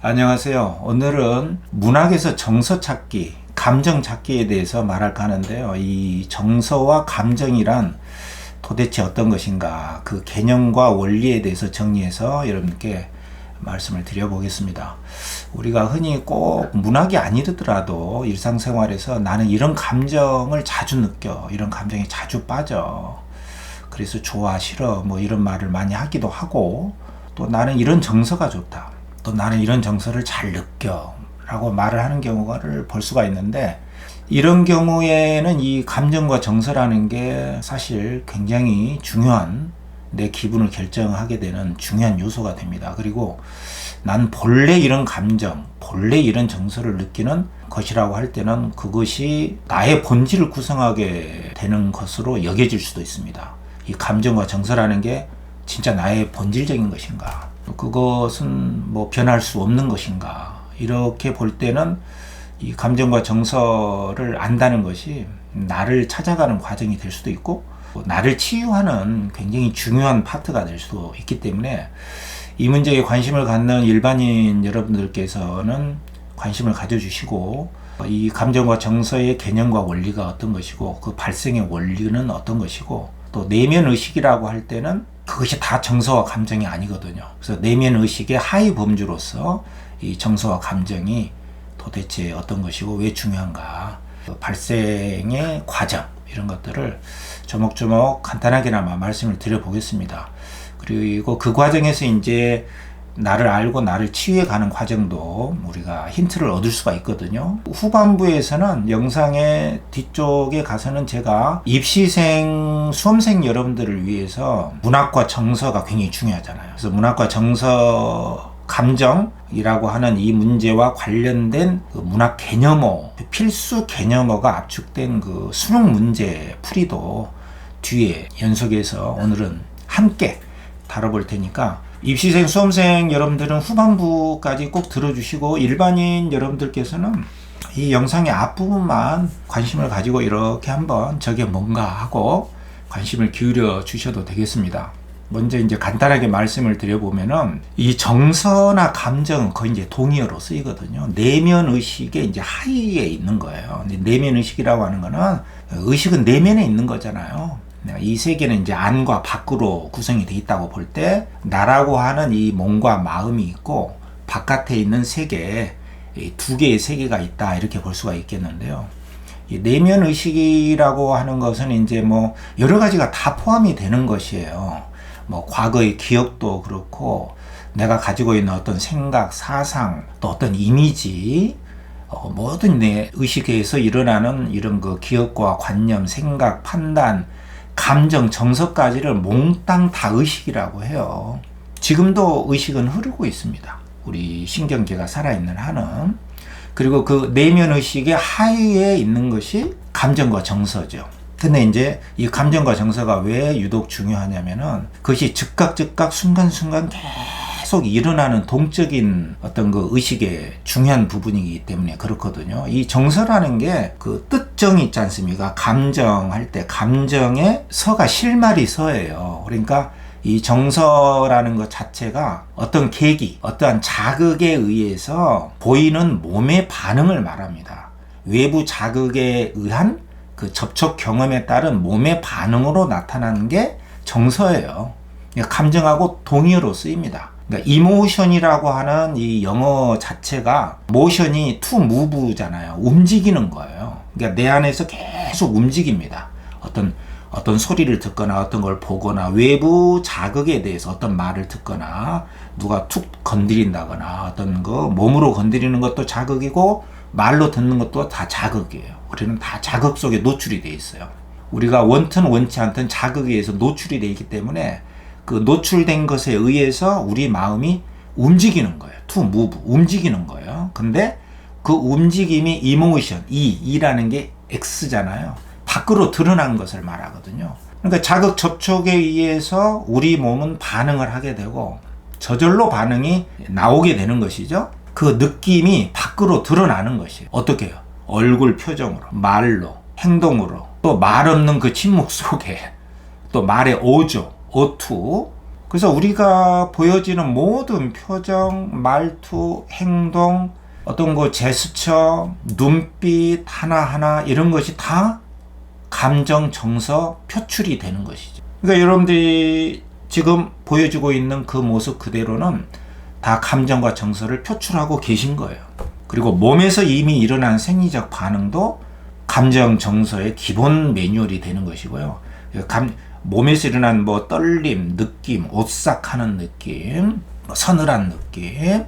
안녕하세요. 오늘은 문학에서 정서 찾기, 감정 찾기에 대해서 말할까 하는데요. 이 정서와 감정이란 도대체 어떤 것인가, 그 개념과 원리에 대해서 정리해서 여러분께 말씀을 드려보겠습니다. 우리가 흔히 꼭 문학이 아니더라도 일상생활에서 나는 이런 감정을 자주 느껴, 이런 감정에 자주 빠져, 그래서 좋아, 싫어, 뭐 이런 말을 많이 하기도 하고, 또 나는 이런 정서가 좋다, 또 나는 이런 정서를 잘 느껴 라고 말을 하는 경우를 볼 수가 있는데, 이런 경우에는 이 감정과 정서라는 게 사실 굉장히 중요한, 내 기분을 결정하게 되는 중요한 요소가 됩니다. 그리고 난 본래 이런 감정, 본래 이런 정서를 느끼는 것이라고 할 때는 그것이 나의 본질을 구성하게 되는 것으로 여겨질 수도 있습니다. 이 감정과 정서라는 게 진짜 나의 본질적인 것인가, 그것은 뭐 변할 수 없는 것인가, 이렇게 볼 때는 이 감정과 정서를 안다는 것이 나를 찾아가는 과정이 될 수도 있고, 나를 치유하는 굉장히 중요한 파트가 될 수도 있기 때문에, 이 문제에 관심을 갖는 일반인 여러분들께서는 관심을 가져주시고, 이 감정과 정서의 개념과 원리가 어떤 것이고, 그 발생의 원리는 어떤 것이고, 또 내면 의식이라고 할 때는 그것이 다 정서와 감정이 아니거든요. 그래서 내면 의식의 하위 범주로서 이 정서와 감정이 도대체 어떤 것이고 왜 중요한가, 그 발생의 과정, 이런 것들을 조목조목 간단하게나마 말씀을 드려보겠습니다. 그리고 그 과정에서 이제 나를 알고 나를 치유해 가는 과정도 우리가 힌트를 얻을 수가 있거든요. 후반부에서는, 영상의 뒤쪽에 가서는 제가 입시생, 수험생 여러분들을 위해서 문학과 정서가 굉장히 중요하잖아요. 그래서 문학과 정서, 감정이라고 하는 이 문제와 관련된 그 문학 개념어, 필수 개념어가 압축된 그 수능 문제 풀이도 뒤에 연속해서 오늘은 함께 다뤄볼 테니까, 입시생, 수험생 여러분들은 후반부까지 꼭 들어주시고, 일반인 여러분들께서는 이 영상의 앞부분만 관심을 가지고 이렇게 한번 저게 뭔가 하고 관심을 기울여 주셔도 되겠습니다. 먼저 이제 간단하게 말씀을 드려보면은, 이 정서나 감정은 거의 이제 동의어로 쓰이거든요. 내면 의식의 이제 하위에 있는 거예요. 내면 의식이라고 하는 거는, 의식은 내면에 있는 거잖아요. 이 세계는 이제 안과 밖으로 구성이 되어 있다고 볼 때, 나라고 하는 이 몸과 마음이 있고, 바깥에 있는 세계, 두 개의 세계가 있다, 이렇게 볼 수가 있겠는데요. 이 내면 의식이라고 하는 것은 이제 뭐 여러 가지가 다 포함이 되는 것이에요. 뭐 과거의 기억도 그렇고, 내가 가지고 있는 어떤 생각, 사상, 또 어떤 이미지, 모든 내 의식에서 일어나는 이런 그 기억과 관념, 생각, 판단, 감정, 정서까지를 몽땅 다 의식이라고 해요. 지금도 의식은 흐르고 있습니다. 우리 신경계가 살아있는 한은. 그리고 그 내면 의식의 하위에 있는 것이 감정과 정서죠. 근데 이제 이 감정과 정서가 왜 유독 중요하냐면은, 그것이 즉각 순간순간 계속 일어나는 동적인 어떤 그 의식의 중요한 부분이기 때문에 그렇거든요. 이 정서라는 게 그 뜻정이 있지 않습니까? 감정할 때 감정의 서가 실마리 서예요. 그러니까 이 정서라는 것 자체가 어떤 계기, 어떠한 자극에 의해서 보이는 몸의 반응을 말합니다. 외부 자극에 의한 그 접촉 경험에 따른 몸의 반응으로 나타나는 게 정서예요. 그러니까 감정하고 동의어로 쓰입니다. 그러니까 이모션이라고 하는 이 영어 자체가, 모션이 to move잖아요. 움직이는 거예요. 그러니까 내 안에서 계속 움직입니다. 어떤 소리를 듣거나, 어떤 걸 보거나, 외부 자극에 대해서 어떤 말을 듣거나, 누가 툭 건드린다거나, 어떤 거 몸으로 건드리는 것도 자극이고, 말로 듣는 것도 다 자극이에요. 우리는 다 자극 속에 노출이 돼 있어요. 우리가 원튼 원치 않든 자극에 의해서 노출이 돼 있기 때문에, 그 노출된 것에 의해서 우리 마음이 움직이는 거예요. to move, 움직이는 거예요. 근데 그 움직임이 emotion, E라는 게 X잖아요. 밖으로 드러난 것을 말하거든요. 그러니까 자극 접촉에 의해서 우리 몸은 반응을 하게 되고, 저절로 반응이 나오게 되는 것이죠. 그 느낌이 밖으로 드러나는 것이에요. 어떻게 해요? 얼굴 표정으로, 말로, 행동으로, 또 말 없는 그 침묵 속에, 또 말의 어조, 어투, 그래서 우리가 보여지는 모든 표정, 말투, 행동, 어떤 그 제스처, 눈빛 하나하나 이런 것이 다 감정, 정서 표출이 되는 것이죠. 그러니까 여러분들이 지금 보여주고 있는 그 모습 그대로는 다 감정과 정서를 표출하고 계신 거예요. 그리고 몸에서 이미 일어난 생리적 반응도 감정, 정서의 기본 매뉴얼이 되는 것이고요. 몸에서 일어난 뭐 떨림, 느낌, 오싹하는 느낌, 서늘한 느낌,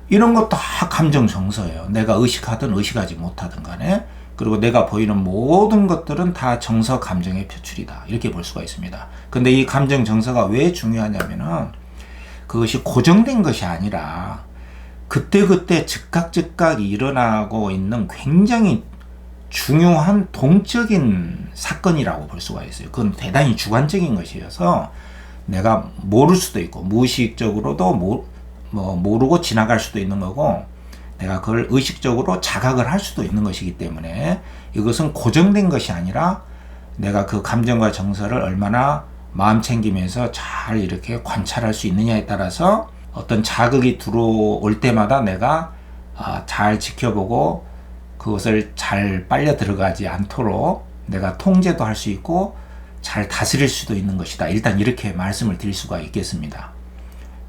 이런 것 다 감정, 정서예요. 내가 의식하든 의식하지 못하든 간에. 그리고 내가 보이는 모든 것들은 다 정서, 감정의 표출이다. 이렇게 볼 수가 있습니다. 근데 이 감정, 정서가 왜 중요하냐면은 그것이 고정된 것이 아니라 그때그때 즉각 일어나고 있는 굉장히 중요한 동적인 사건이라고 볼 수가 있어요. 그건 대단히 주관적인 것이어서 내가 모를 수도 있고 무의식적으로도 모르고 지나갈 수도 있는 거고 내가 그걸 의식적으로 자각을 할 수도 있는 것이기 때문에 이것은 고정된 것이 아니라 내가 그 감정과 정서를 얼마나 마음 챙기면서 잘 이렇게 관찰할 수 있느냐에 따라서 어떤 자극이 들어올 때마다 내가 잘 지켜보고 그것을 잘 빨려 들어가지 않도록 내가 통제도 할 수 있고 잘 다스릴 수도 있는 것이다. 일단 이렇게 말씀을 드릴 수가 있겠습니다.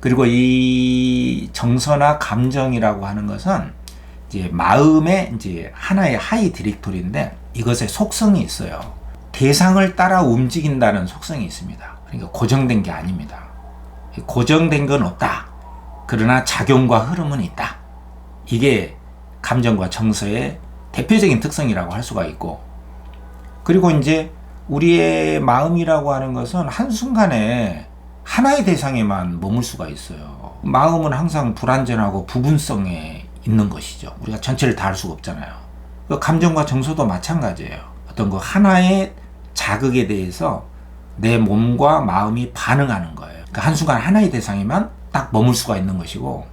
그리고 이 정서나 감정이라고 하는 것은 이제 마음의 이제 하나의 하이 디렉토리인데 이것의 속성이 있어요. 대상을 따라 움직인다는 속성이 있습니다. 그러니까 고정된 게 아닙니다. 고정된 건 없다. 그러나 작용과 흐름은 있다. 이게 감정과 정서의 대표적인 특성이라고 할 수가 있고, 그리고 이제 우리의 마음이라고 하는 것은 한순간에 하나의 대상에만 머물 수가 있어요. 마음은 항상 불완전하고 부분성에 있는 것이죠. 우리가 전체를 다 할 수가 없잖아요. 감정과 정서도 마찬가지예요. 어떤 그 하나의 자극에 대해서 내 몸과 마음이 반응하는 거예요. 그러니까 한순간 하나의 대상에만 딱 머물 수가 있는 것이고,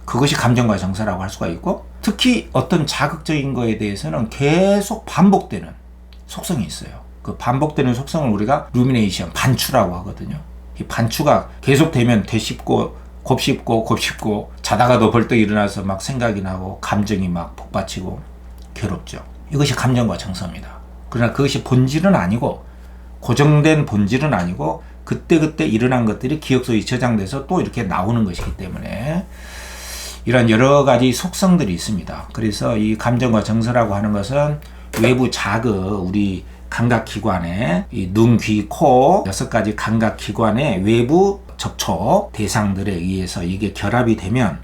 그것이 감정과 정서라고 할 수가 있고, 특히 어떤 자극적인 거에 대해서는 계속 반복되는 속성이 있어요. 그 반복되는 속성을 우리가 루미네이션, 반추라고 하거든요. 이 반추가 계속되면 되씹고 곱씹고 자다가도 벌떡 일어나서 막 생각이 나고 감정이 막 복받치고 괴롭죠. 이것이 감정과 정서입니다. 그러나 그것이 본질은 아니고, 고정된 본질은 아니고 그때그때 일어난 것들이 기억 속에 저장돼서 또 이렇게 나오는 것이기 때문에 이런 여러 가지 속성들이 있습니다. 그래서 이 감정과 정서라고 하는 것은 외부 자극, 우리 감각기관에 눈, 귀, 코 6가지 감각기관의 외부 접촉 대상들에 의해서 이게 결합이 되면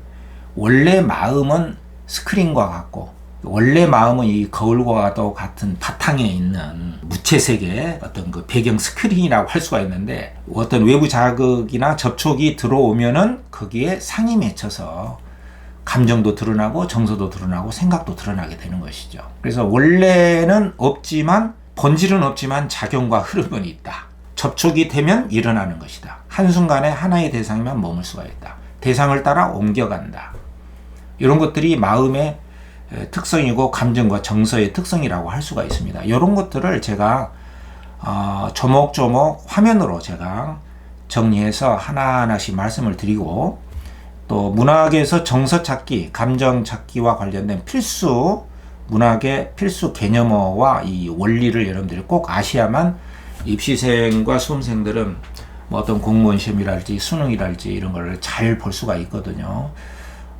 원래 마음은 스크린과 같고, 원래 마음은 이 거울과 같은 바탕에 있는 무채색의 어떤 그 배경 스크린이라고 할 수가 있는데, 어떤 외부 자극이나 접촉이 들어오면은 거기에 상이 맺혀서 감정도 드러나고 정서도 드러나고 생각도 드러나게 되는 것이죠. 그래서 원래는 없지만, 본질은 없지만 작용과 흐름은 있다. 접촉이 되면 일어나는 것이다. 한순간에 하나의 대상에만 머물 수가 있다. 대상을 따라 옮겨간다. 이런 것들이 마음의 특성이고 감정과 정서의 특성이라고 할 수가 있습니다. 이런 것들을 제가 조목조목 화면으로 제가 정리해서 하나하나씩 말씀을 드리고, 또 문학에서 정서 찾기, 감정 찾기와 관련된 문학의 필수 개념어와 이 원리를 여러분들이 꼭 아셔야만 입시생과 수험생들은 뭐 어떤 공무원 시험이랄지 수능이랄지 이런 걸 잘 볼 수가 있거든요.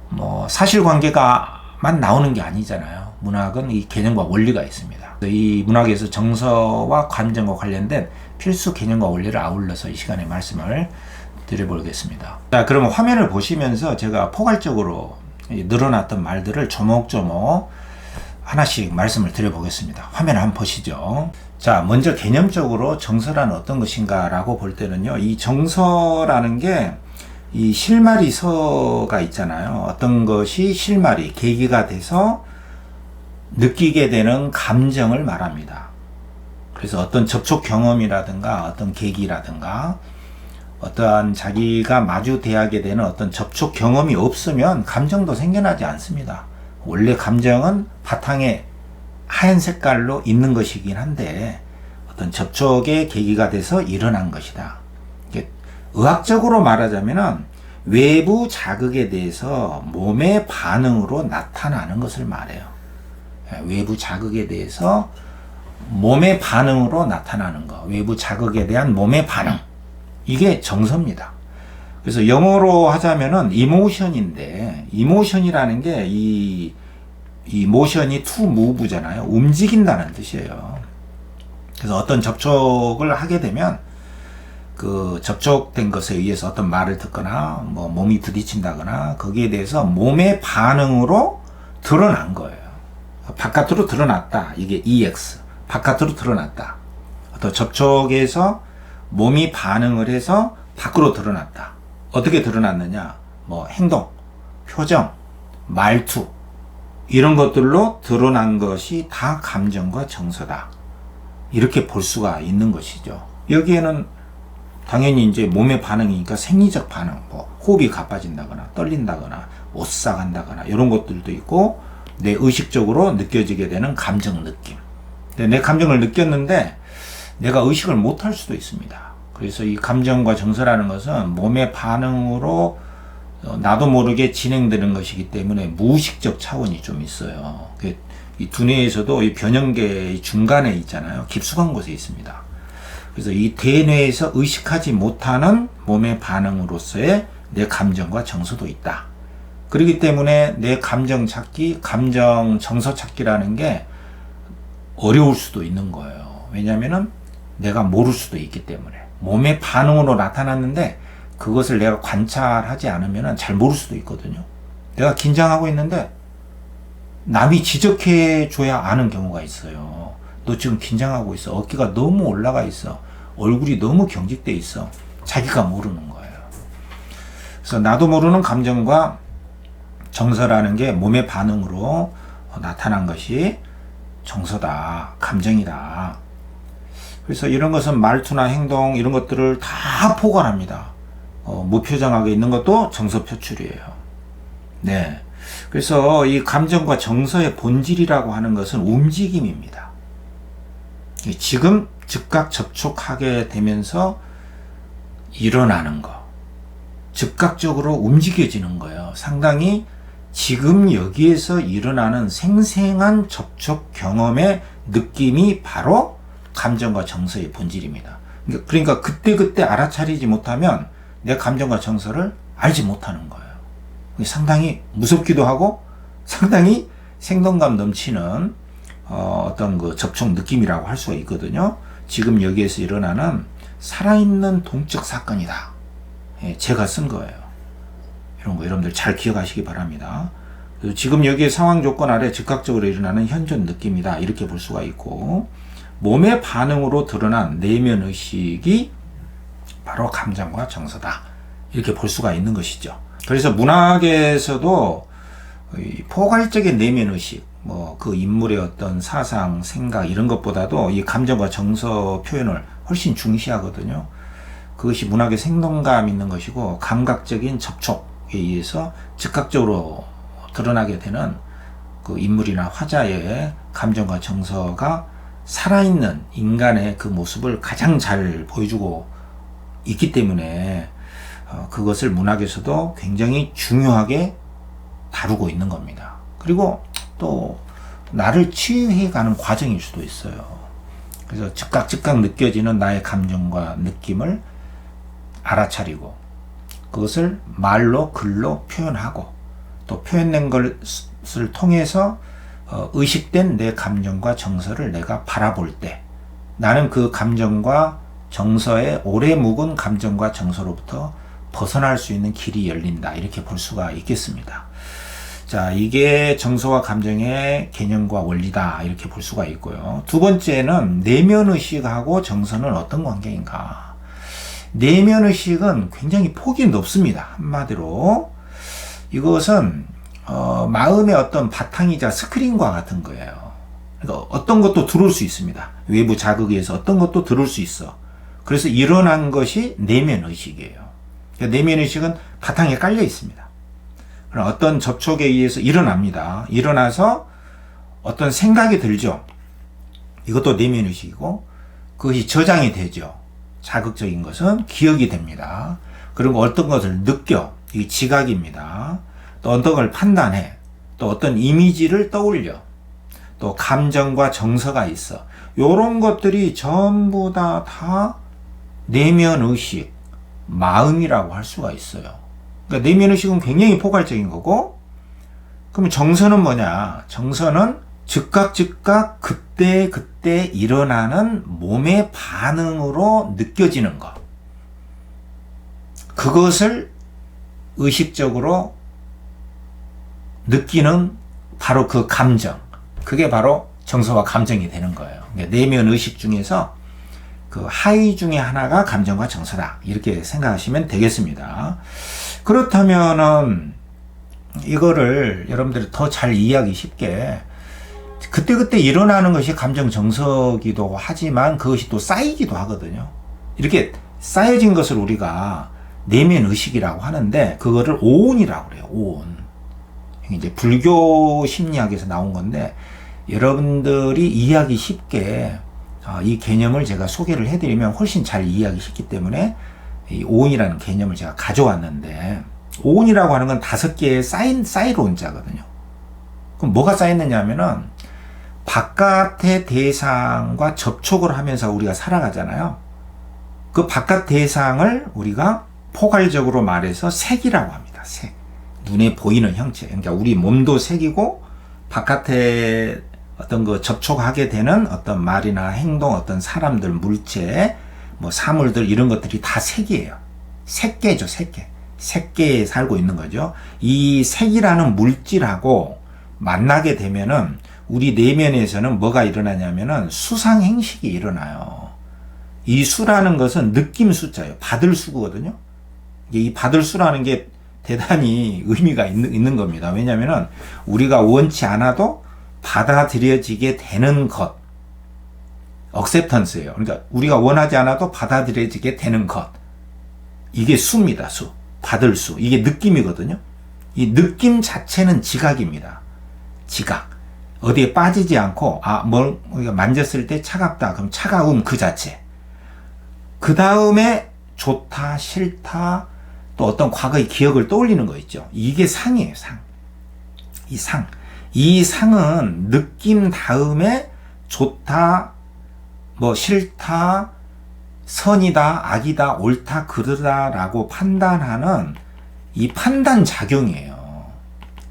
뭐 사실관계가만 나오는 게 아니잖아요. 문학은 이 개념과 원리가 있습니다. 이 문학에서 정서와 감정과 관련된 필수 개념과 원리를 아울러서 이 시간에 말씀을 드려보겠습니다. 자, 그러면 화면을 보시면서 제가 포괄적으로 늘어났던 말들을 조목조목 하나씩 말씀을 드려보겠습니다. 화면 한번 보시죠. 자, 먼저 개념적으로 정서란 어떤 것인가 라고 볼 때는요, 이 정서라는 게 이 실마리서가 있잖아요. 어떤 것이 실마리, 계기가 돼서 느끼게 되는 감정을 말합니다. 그래서 어떤 접촉 경험이라든가 어떤 계기라든가 어떠한 자기가 마주대하게 되는 어떤 접촉 경험이 없으면 감정도 생겨나지 않습니다. 원래 감정은 바탕에 하얀 색깔로 있는 것이긴 한데 어떤 접촉의 계기가 돼서 일어난 것이다. 의학적으로 말하자면은 외부 자극에 대해서 몸의 반응으로 나타나는 것을 말해요. 외부 자극에 대해서 몸의 반응으로 나타나는 거. 외부 자극에 대한 몸의 반응. 이게 정서입니다. 그래서 영어로 하자면은 이모션인데, 이모션이라는 게 이 모션이 to move잖아요. 움직인다는 뜻이에요. 그래서 어떤 접촉을 하게 되면 그 접촉된 것에 의해서 어떤 말을 듣거나 뭐 몸이 부딪힌다거나 거기에 대해서 몸의 반응으로 드러난 거예요. 바깥으로 드러났다. 이게 EX. 바깥으로 드러났다. 어떤 접촉에서 몸이 반응을 해서 밖으로 드러났다. 어떻게 드러났느냐? 뭐 행동, 표정, 말투 이런 것들로 드러난 것이 다 감정과 정서다. 이렇게 볼 수가 있는 것이죠. 여기에는 당연히 이제 몸의 반응이니까 생리적 반응, 뭐 호흡이 가빠진다거나 떨린다거나 오싹한다거나 이런 것들도 있고 내 의식적으로 느껴지게 되는 감정 느낌. 내 감정을 느꼈는데 내가 의식을 못할 수도 있습니다. 그래서 이 감정과 정서라는 것은 몸의 반응으로 나도 모르게 진행되는 것이기 때문에 무의식적 차원이 좀 있어요. 이 두뇌에서도 이 변형계의 중간에 있잖아요. 깊숙한 곳에 있습니다. 그래서 이 대뇌에서 의식하지 못하는 몸의 반응으로서의 내 감정과 정서도 있다. 그렇기 때문에 내 감정 찾기, 감정 정서 찾기라는 게 어려울 수도 있는 거예요. 왜냐하면은 내가 모를 수도 있기 때문에. 몸의 반응으로 나타났는데 그것을 내가 관찰하지 않으면 잘 모를 수도 있거든요. 내가 긴장하고 있는데 남이 지적해 줘야 아는 경우가 있어요. 너 지금 긴장하고 있어. 어깨가 너무 올라가 있어. 얼굴이 너무 경직돼 있어. 자기가 모르는 거예요. 그래서 나도 모르는 감정과 정서라는 게 몸의 반응으로 나타난 것이 정서다, 감정이다. 그래서 이런 것은 말투나 행동 이런 것들을 다 포괄합니다. 무표정하게 있는 것도 정서 표출이에요. 네. 그래서 이 감정과 정서의 본질이라고 하는 것은 움직임입니다. 지금 즉각 접촉하게 되면서 일어나는 거. 즉각적으로 움직여지는 거예요. 상당히 지금 여기에서 일어나는 생생한 접촉 경험의 느낌이 바로 감정과 정서의 본질입니다. 그러니까 그때그때 알아차리지 못하면 내 감정과 정서를 알지 못하는 거예요. 상당히 무섭기도 하고 상당히 생동감 넘치는 어떤 그 접촉 느낌이라고 할 수가 있거든요. 지금 여기에서 일어나는 살아있는 동적 사건이다. 제가 쓴 거예요. 이런 거 여러분들 잘 기억하시기 바랍니다. 지금 여기에 상황 조건 아래 즉각적으로 일어나는 현존 느낌이다. 이렇게 볼 수가 있고 몸의 반응으로 드러난 내면 의식이 바로 감정과 정서다. 이렇게 볼 수가 있는 것이죠. 그래서 문학에서도 포괄적인 내면 의식, 뭐 그 인물의 어떤 사상, 생각 이런 것보다도 이 감정과 정서 표현을 훨씬 중시하거든요. 그것이 문학의 생동감 있는 것이고 감각적인 접촉에 의해서 즉각적으로 드러나게 되는 그 인물이나 화자의 감정과 정서가 살아있는 인간의 그 모습을 가장 잘 보여주고 있기 때문에 그것을 문학에서도 굉장히 중요하게 다루고 있는 겁니다. 그리고 또 나를 치유해가는 과정일 수도 있어요. 그래서 즉각 느껴지는 나의 감정과 느낌을 알아차리고 그것을 말로 글로 표현하고 또 표현된 것을 통해서 의식된 내 감정과 정서를 내가 바라볼 때 나는 그 감정과 정서의 오래 묵은 감정과 정서로부터 벗어날 수 있는 길이 열린다. 이렇게 볼 수가 있겠습니다. 자, 이게 정서와 감정의 개념과 원리다. 이렇게 볼 수가 있고요. 두 번째는 내면의식하고 정서는 어떤 관계인가. 내면의식은 굉장히 폭이 높습니다. 한마디로. 이것은 마음의 어떤 바탕이자 스크린과 같은 거예요. 그러니까 어떤 것도 들어올 수 있습니다. 외부 자극에 의해서 어떤 것도 들어올 수 있어. 그래서 일어난 것이 내면의식이에요. 그러니까 내면의식은 바탕에 깔려 있습니다. 그럼 어떤 접촉에 의해서 일어납니다. 일어나서 어떤 생각이 들죠. 이것도 내면의식이고 그것이 저장이 되죠. 자극적인 것은 기억이 됩니다. 그리고 어떤 것을 느껴. 이 지각입니다. 또 어떤 걸 판단해. 또 어떤 이미지를 떠올려. 또 감정과 정서가 있어. 요런 것들이 전부 다 내면 의식, 마음이라고 할 수가 있어요. 그러니까 내면 의식은 굉장히 포괄적인 거고, 그럼 정서는 뭐냐? 정서는 즉각 그때 일어나는 몸의 반응으로 느껴지는 것. 그것을 의식적으로 느끼는 바로 그 감정. 그게 바로 정서와 감정이 되는 거예요. 그러니까 내면 의식 중에서 그 하위 중에 하나가 감정과 정서다. 이렇게 생각하시면 되겠습니다. 그렇다면은 이거를 여러분들이 더 잘 이해하기 쉽게 그때 일어나는 것이 감정 정서기도 하지만 그것이 또 쌓이기도 하거든요. 이렇게 쌓여진 것을 우리가 내면 의식이라고 하는데 그거를 오온이라고 그래요. 오온. 이제 불교 심리학에서 나온 건데 여러분들이 이해하기 쉽게 이 개념을 제가 소개를 해드리면 훨씬 잘 이해하기 쉽기 때문에 이 오온이라는 개념을 제가 가져왔는데 오온이라고 하는 건 5개의 쌓일 온자거든요. 그럼 뭐가 쌓였느냐 하면은 바깥의 대상과 접촉을 하면서 우리가 살아가잖아요. 그 바깥 대상을 우리가 포괄적으로 말해서 색이라고 합니다. 색. 눈에 보이는 형체. 그러니까 우리 몸도 색이고 바깥에 어떤 그 접촉하게 되는 어떤 말이나 행동, 어떤 사람들, 물체, 뭐 사물들 이런 것들이 다 색이에요. 색계죠, 색계. 색계에 살고 있는 거죠. 이 색이라는 물질하고 만나게 되면은 우리 내면에서는 뭐가 일어나냐면은 수상행식이 일어나요. 이 수라는 것은 느낌 숫자예요. 받을 수거든요. 이 받을 수라는 게 대단히 의미가 있는 겁니다. 왜냐면은 우리가 원치 않아도 받아들여지게 되는 것. 억셉턴스예요. 그러니까 우리가 원하지 않아도 받아들여지게 되는 것. 이게 수입니다. 수. 받을 수. 이게 느낌이거든요. 이 느낌 자체는 지각입니다. 지각. 어디에 빠지지 않고 뭘 우리가 만졌을 때 차갑다. 그럼 차가움 그 자체. 그 다음에 좋다, 싫다, 또 어떤 과거의 기억을 떠올리는 거 있죠. 이게 상이에요. 상. 이 상. 이 상은 느낌 다음에 좋다, 뭐 싫다, 선이다, 악이다, 옳다, 그르다라고 판단하는 이 판단 작용이에요.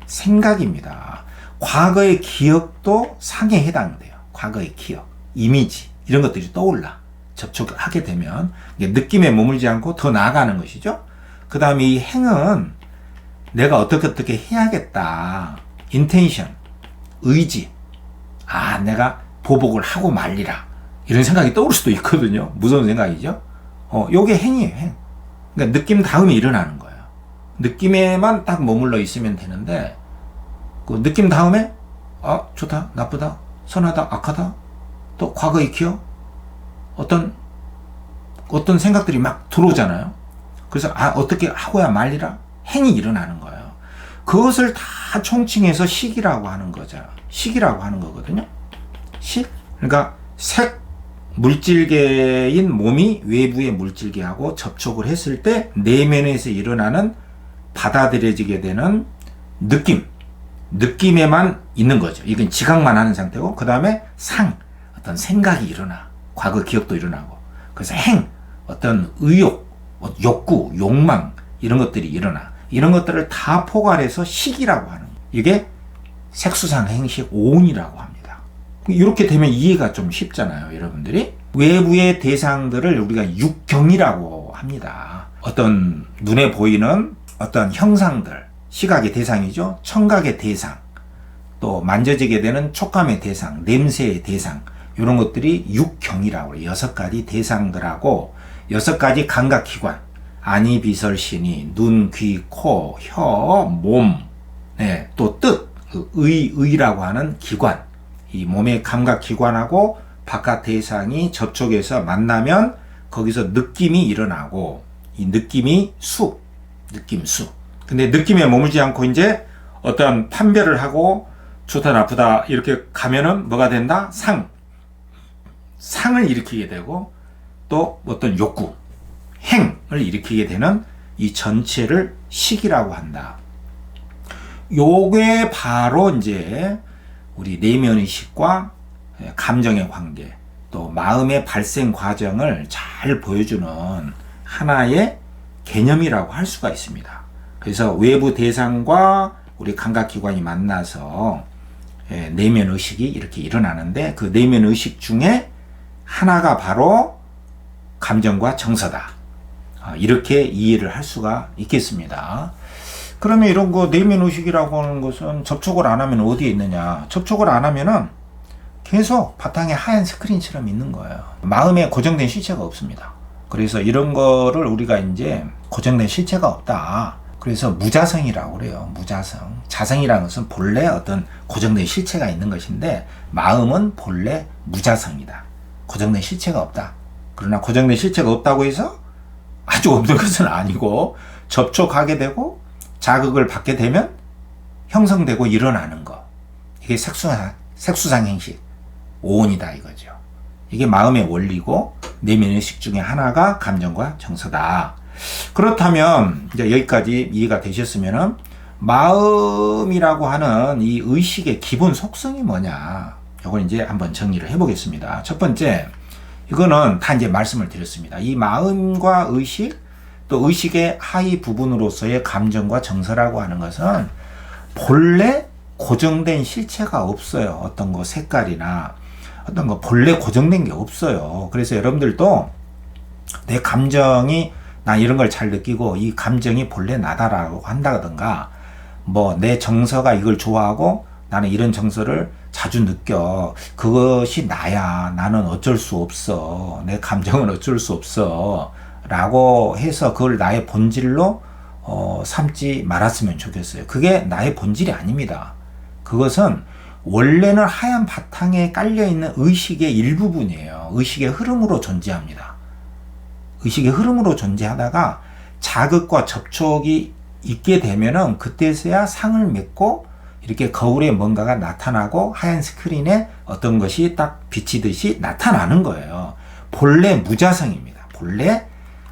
생각입니다. 과거의 기억도 상에 해당돼요. 과거의 기억, 이미지 이런 것들이 떠올라 접촉하게 되면 느낌에 머물지 않고 더 나아가는 것이죠. 그 다음에 이 행은 내가 어떻게 해야겠다. 인텐션, 의지. 내가 보복을 하고 말리라. 이런 생각이 떠오를 수도 있거든요. 무서운 생각이죠. 요게 행이에요, 행. 그러니까 느낌 다음에 일어나는 거예요. 느낌에만 딱 머물러 있으면 되는데, 그 느낌 다음에, 좋다, 나쁘다, 선하다, 악하다, 또 과거의 기억, 어떤 생각들이 막 들어오잖아요. 그래서, 어떻게 하고야 말리라? 행이 일어나는 거예요. 그것을 다 총칭해서 식이라고 하는 거죠. 식이라고 하는 거거든요. 식? 그러니까 색, 물질계인 몸이 외부의 물질계하고 접촉을 했을 때 내면에서 일어나는 받아들여지게 되는 느낌에만 있는 거죠. 이건 지각만 하는 상태고, 그 다음에 상, 어떤 생각이 일어나. 과거 기억도 일어나고. 그래서 행, 어떤 의욕, 욕구, 욕망, 이런 것들이 일어나. 이런 것들을 다 포괄해서 식이라고 하는 거예요. 이게 색수상 행식 오온이라고 합니다. 이렇게 되면 이해가 좀 쉽잖아요, 여러분들이. 외부의 대상들을 우리가 육경이라고 합니다. 어떤 눈에 보이는 어떤 형상들, 시각의 대상이죠. 청각의 대상, 또 만져지게 되는 촉감의 대상, 냄새의 대상, 이런 것들이 육경이라고 해요. 6가지 대상들하고 6가지 감각기관, 아니, 비설, 신이, 눈, 귀, 코, 혀, 몸, 또 뜻, 의라고 하는 기관, 이 몸의 감각기관하고 바깥 대상이 접촉해서 만나면 거기서 느낌이 일어나고, 이 느낌이 느낌수. 근데 느낌에 머물지 않고 이제 어떤 판별을 하고 좋다 나쁘다 이렇게 가면은 뭐가 된다? 상을 일으키게 되고, 또 어떤 욕구, 행을 일으키게 되는 이 전체를 식이라고 한다. 요게 바로 이제 우리 내면의식과 감정의 관계, 또 마음의 발생 과정을 잘 보여주는 하나의 개념이라고 할 수가 있습니다. 그래서 외부 대상과 우리 감각기관이 만나서 내면의식이 이렇게 일어나는데, 그 내면의식 중에 하나가 바로 감정과 정서다. 이렇게 이해를 할 수가 있겠습니다. 그러면 이런 거 내면의식이라고 하는 것은 접촉을 안 하면 어디에 있느냐? 접촉을 안 하면은 계속 바탕에 하얀 스크린처럼 있는 거예요. 마음에 고정된 실체가 없습니다. 그래서 이런 거를 우리가 이제 고정된 실체가 없다. 그래서 무자성이라고 그래요. 무자성. 자성이라는 것은 본래 어떤 고정된 실체가 있는 것인데, 마음은 본래 무자성이다. 고정된 실체가 없다. 그러나 고정된 실체가 없다고 해서 아주 없는 것은 아니고, 접촉하게 되고 자극을 받게 되면 형성되고 일어나는 거. 이게 색수상 행식. 오온이다 이거죠. 이게 마음의 원리고 내면의식 중에 하나가 감정과 정서다. 그렇다면 이제 여기까지 이해가 되셨으면은 마음이라고 하는 이 의식의 기본 속성이 뭐냐? 이걸 이제 한번 정리를 해보겠습니다. 첫 번째, 이거는 다 이제 말씀을 드렸습니다. 이 마음과 의식, 또 의식의 하위 부분으로서의 감정과 정서라고 하는 것은 본래 고정된 실체가 없어요. 어떤 거 색깔이나 어떤 거 본래 고정된 게 없어요. 그래서 여러분들도 내 감정이, 나 이런 걸 잘 느끼고 이 감정이 본래 나다라고 한다든가, 뭐 내 정서가 이걸 좋아하고 나는 이런 정서를 자주 느껴, 그것이 나야, 나는 어쩔 수 없어, 내 감정은 어쩔 수 없어 라고 해서 그걸 나의 본질로 삼지 말았으면 좋겠어요. 그게 나의 본질이 아닙니다. 그것은 원래는 하얀 바탕에 깔려있는 의식의 일부분이에요. 의식의 흐름으로 존재합니다. 의식의 흐름으로 존재하다가 자극과 접촉이 있게 되면은 그때서야 상을 맺고 이렇게 거울에 뭔가가 나타나고 하얀 스크린에 어떤 것이 딱 비치듯이 나타나는 거예요. 본래 무자성입니다. 본래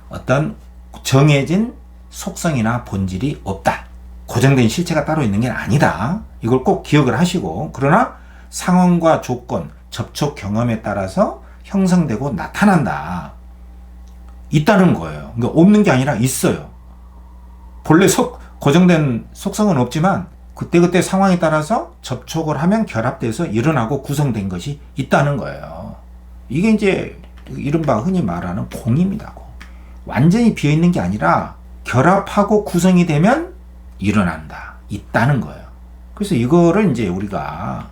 어떤 정해진 속성이나 본질이 없다. 고정된 실체가 따로 있는 게 아니다. 이걸 꼭 기억을 하시고, 그러나 상황과 조건, 접촉 경험에 따라서 형성되고 나타난다. 있다는 거예요. 그러니까 없는 게 아니라 있어요. 본래 고정된 속성은 없지만 그때그때 상황에 따라서 접촉을 하면 결합돼서 일어나고 구성된 것이 있다는 거예요. 이게 이제 이른바 흔히 말하는 공입니다. 공. 완전히 비어있는 게 아니라 결합하고 구성이 되면 일어난다. 있다는 거예요. 그래서 이거를 이제 우리가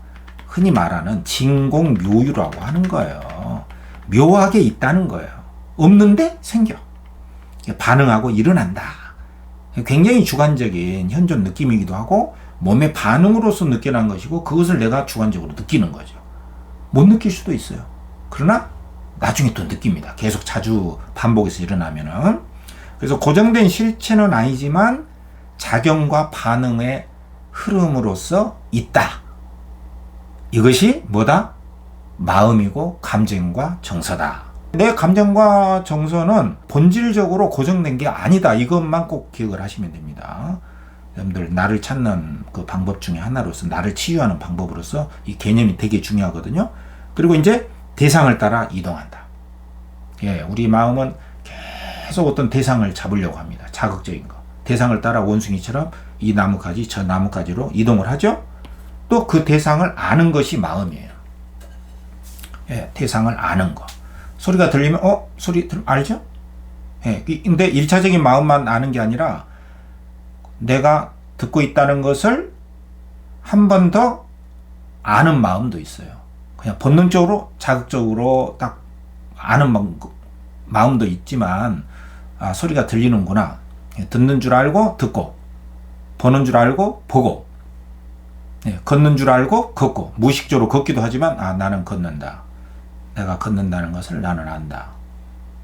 흔히 말하는 진공묘유라고 하는 거예요. 묘하게 있다는 거예요. 없는데 생겨. 반응하고 일어난다. 굉장히 주관적인 현존 느낌이기도 하고 몸의 반응으로서 느껴난 것이고, 그것을 내가 주관적으로 느끼는 거죠. 못 느낄 수도 있어요. 그러나 나중에 또 느낍니다. 계속 자주 반복해서 일어나면은. 그래서 고정된 실체는 아니지만 작용과 반응의 흐름으로서 있다. 이것이 뭐다? 마음이고 감정과 정서다. 내 감정과 정서는 본질적으로 고정된 게 아니다. 이것만 꼭 기억을 하시면 됩니다. 여러분들, 나를 찾는 그 방법 중에 하나로서, 나를 치유하는 방법으로서 이 개념이 되게 중요하거든요. 그리고 이제 대상을 따라 이동한다. 예, 우리 마음은 계속 어떤 대상을 잡으려고 합니다. 자극적인 거. 대상을 따라 원숭이처럼 이 나무까지 저 나무까지로 이동을 하죠. 또 그 대상을 아는 것이 마음이에요. 예, 대상을 아는 거. 소리가 들리면 소리 알죠? 예, 근데 1차적인 마음만 아는 게 아니라 내가 듣고 있다는 것을 한 번 더 아는 마음도 있어요. 그냥 본능적으로 자극적으로 딱 아는 마음도 있지만, 소리가 들리는구나. 듣는 줄 알고 듣고, 보는 줄 알고 보고, 걷는 줄 알고 걷고, 무의식적으로 걷기도 하지만 나는 걷는다. 내가 걷는다는 것을 나는 안다.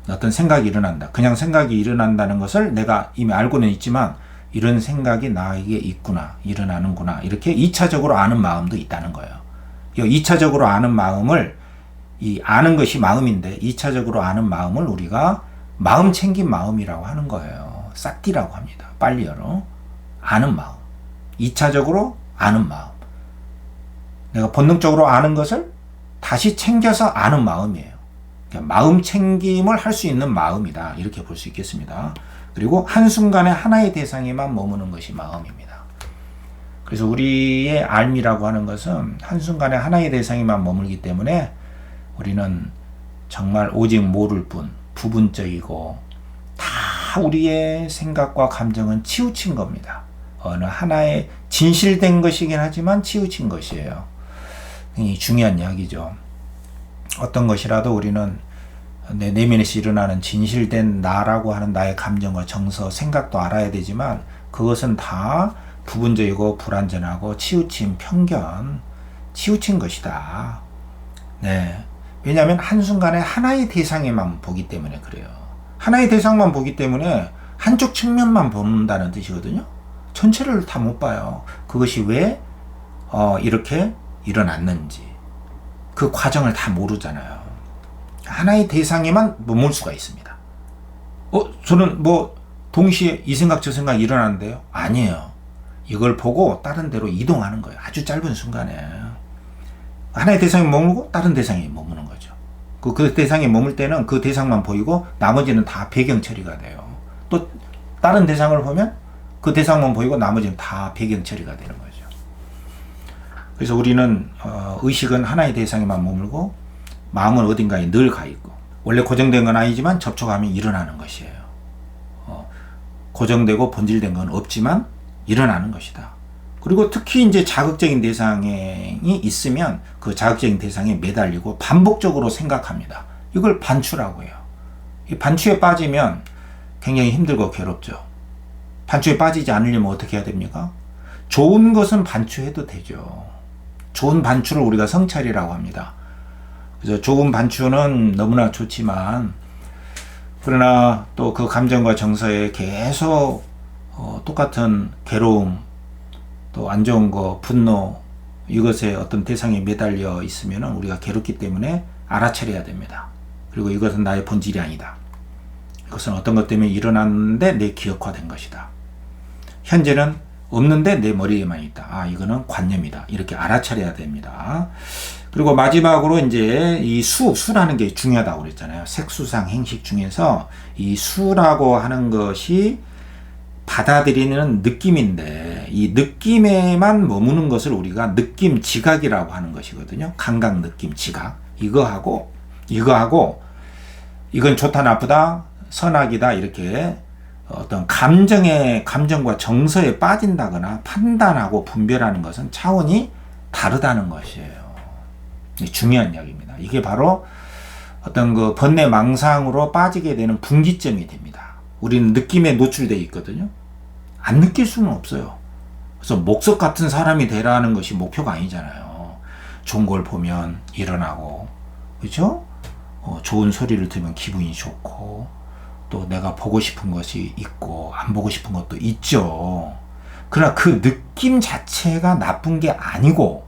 어떤 생각이 일어난다. 그냥 생각이 일어난다는 것을 내가 이미 알고는 있지만 이런 생각이 나에게 있구나, 일어나는구나, 이렇게 2차적으로 아는 마음도 있다는 거예요. 이 2차적으로 아는 마음을 이 아는 것이 마음인데 2차적으로 아는 마음을 우리가 마음 챙긴 마음이라고 하는 거예요. 싹디라고 합니다. 빨리어로 아는 마음. 2차적으로 아는 마음. 내가 본능적으로 아는 것을 다시 챙겨서 아는 마음이에요. 그러니까 마음 챙김을 할 수 있는 마음이다. 이렇게 볼 수 있겠습니다. 그리고 한순간에 하나의 대상에만 머무는 것이 마음입니다. 그래서 우리의 알미라고 하는 것은 한순간에 하나의 대상에만 머물기 때문에 우리는 정말 오직 모를 뿐 부분적이고 다 우리의 생각과 감정은 치우친 겁니다. 어느 하나의 진실된 것이긴 하지만 치우친 것이에요. 이 중요한 이야기죠. 어떤 것이라도 우리는 내 내면에서 일어나는 진실된 나라고 하는 나의 감정과 정서, 생각도 알아야 되지만 그것은 다 부분적이고 불완전하고 치우친 편견, 치우친 것이다. 네. 왜냐하면 한순간에 하나의 대상에만 보기 때문에 그래요. 하나의 대상만 보기 때문에 한쪽 측면만 본다는 뜻이거든요. 전체를 다 못 봐요. 그것이 왜 이렇게 일어났는지 그 과정을 다 모르잖아요. 하나의 대상에만 머물 수가 있습니다. 저는 동시에 이 생각 저 생각 일어나는데요? 아니에요. 이걸 보고 다른 데로 이동하는 거예요. 아주 짧은 순간에. 하나의 대상에 머물고 다른 대상에 머무는 거죠. 그 대상에 머물 때는 그 대상만 보이고 나머지는 다 배경 처리가 돼요. 또 다른 대상을 보면 그 대상만 보이고 나머지는 다 배경 처리가 되는 거죠. 그래서 우리는 의식은 하나의 대상에만 머물고 마음은 어딘가에 늘 가 있고 원래 고정된 건 아니지만 접촉하면 일어나는 것이에요. 고정되고 본질된 건 없지만 일어나는 것이다. 그리고 특히 이제 자극적인 대상이 있으면 그 자극적인 대상에 매달리고 반복적으로 생각합니다. 이걸 반추라고 해요. 이 반추에 빠지면 굉장히 힘들고 괴롭죠. 반추에 빠지지 않으려면 어떻게 해야 됩니까? 좋은 것은 반추해도 되죠. 좋은 반추를 우리가 성찰이라고 합니다. 그래서 좋은 반추는 너무나 좋지만 그러나 또 그 감정과 정서에 계속 똑같은 괴로움 또 안 좋은 거 분노 이것에 어떤 대상에 매달려 있으면 우리가 괴롭기 때문에 알아차려야 됩니다. 그리고 이것은 나의 본질이 아니다. 이것은 어떤 것 때문에 일어났는데 내 기억화된 것이다. 현재는 없는데 내 머리에만 있다. 이거는 관념이다. 이렇게 알아차려야 됩니다. 그리고 마지막으로 이제 이 수라는 게 중요하다고 그랬잖아요. 색수상 행식 중에서 이 수라고 하는 것이 받아들이는 느낌인데 이 느낌에만 머무는 것을 우리가 느낌 지각이라고 하는 것이거든요. 감각 느낌 지각. 이거하고 이건 좋다 나쁘다 선악이다 이렇게 어떤 감정과 정서에 빠진다거나 판단하고 분별하는 것은 차원이 다르다는 것이에요. 중요한 이야기입니다. 이게 바로 어떤 그 번뇌 망상으로 빠지게 되는 분기점이 됩니다. 우리는 느낌에 노출되어 있거든요. 안 느낄 수는 없어요. 그래서 목석 같은 사람이 되라는 것이 목표가 아니잖아요. 좋은 걸 보면 일어나고, 그렇죠? 좋은 소리를 들으면 기분이 좋고, 또 내가 보고 싶은 것이 있고 안 보고 싶은 것도 있죠. 그러나 그 느낌 자체가 나쁜 게 아니고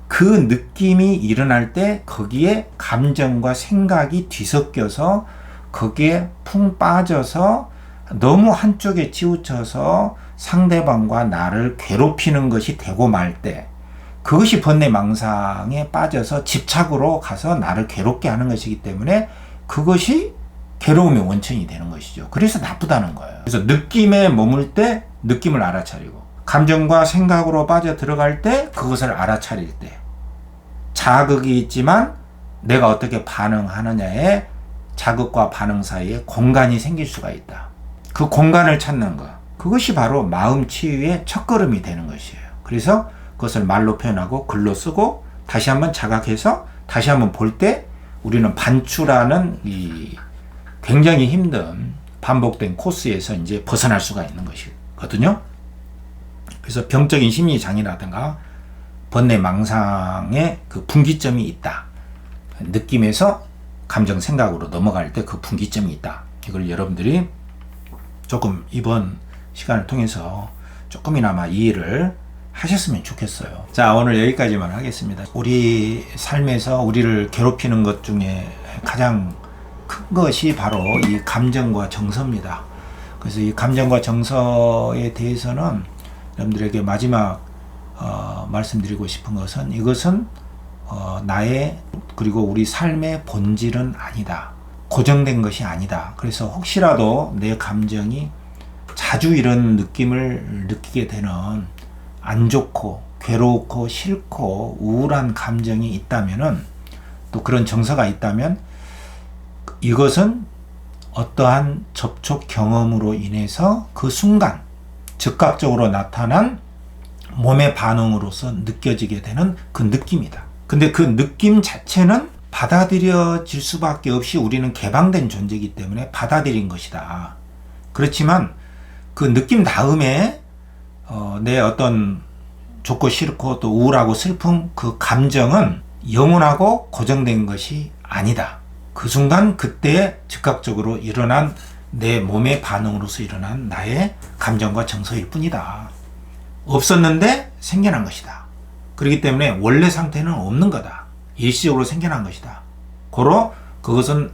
그 느낌이 일어날 때 거기에 감정과 생각이 뒤섞여서 거기에 풍 빠져서 너무 한쪽에 치우쳐서 상대방과 나를 괴롭히는 것이 되고 말 때 그것이 번뇌망상에 빠져서 집착으로 가서 나를 괴롭게 하는 것이기 때문에 그것이 괴로움의 원천이 되는 것이죠. 그래서 나쁘다는 거예요. 그래서 느낌에 머물 때 느낌을 알아차리고 감정과 생각으로 빠져 들어갈 때 그것을 알아차릴 때 자극이 있지만 내가 어떻게 반응하느냐에 자극과 반응 사이에 공간이 생길 수가 있다. 그 공간을 찾는 것. 그것이 바로 마음 치유의 첫걸음이 되는 것이에요. 그래서 그것을 말로 표현하고 글로 쓰고 다시 한번 자각해서 다시 한번 볼 때 우리는 반추라는 이 굉장히 힘든 반복된 코스에서 이제 벗어날 수가 있는 것이거든요. 그래서 병적인 심리장애라든가 번뇌망상의 그 분기점이 있다. 느낌에서 감정 생각으로 넘어갈 때 그 분기점이 있다. 이걸 여러분들이 조금 이번 시간을 통해서 조금이나마 이해를 하셨으면 좋겠어요. 자, 오늘 여기까지만 하겠습니다. 우리 삶에서 우리를 괴롭히는 것 중에 가장 큰 것이 바로 이 감정과 정서입니다. 그래서 이 감정과 정서에 대해서는 여러분들에게 마지막 말씀드리고 싶은 것은, 이것은 나의 그리고 우리 삶의 본질은 아니다. 고정된 것이 아니다. 그래서 혹시라도 내 감정이 자주 이런 느낌을 느끼게 되는 안 좋고 괴롭고 싫고 우울한 감정이 있다면은, 또 그런 정서가 있다면, 이것은 어떠한 접촉 경험으로 인해서 그 순간 즉각적으로 나타난 몸의 반응으로서 느껴지게 되는 그 느낌이다. 근데 그 느낌 자체는 받아들여질 수밖에 없이 우리는 개방된 존재이기 때문에 받아들인 것이다. 그렇지만 그 느낌 다음에 내 어떤 좋고 싫고 또 우울하고 슬픔, 그 감정은 영원하고 고정된 것이 아니다. 그 순간 그때 즉각적으로 일어난 내 몸의 반응으로서 일어난 나의 감정과 정서일 뿐이다. 없었는데 생겨난 것이다. 그렇기 때문에 원래 상태는 없는 거다. 일시적으로 생겨난 것이다. 고로 그것은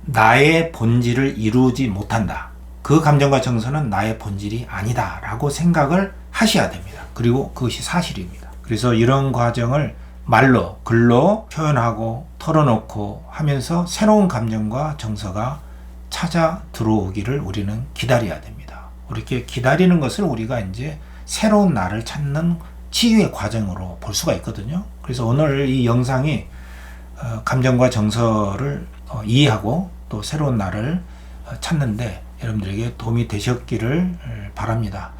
나의 본질을 이루지 못한다. 그 감정과 정서는 나의 본질이 아니다 라고 생각을 하셔야 됩니다. 그리고 그것이 사실입니다. 그래서 이런 과정을 말로, 글로 표현하고 털어놓고 하면서 새로운 감정과 정서가 찾아 들어오기를 우리는 기다려야 됩니다. 이렇게 기다리는 것을 우리가 이제 새로운 나를 찾는 치유의 과정으로 볼 수가 있거든요. 그래서 오늘 이 영상이 감정과 정서를 이해하고 또 새로운 나를 찾는데 여러분들에게 도움이 되셨기를 바랍니다.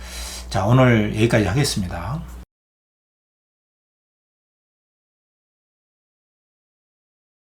자, 오늘 여기까지 하겠습니다.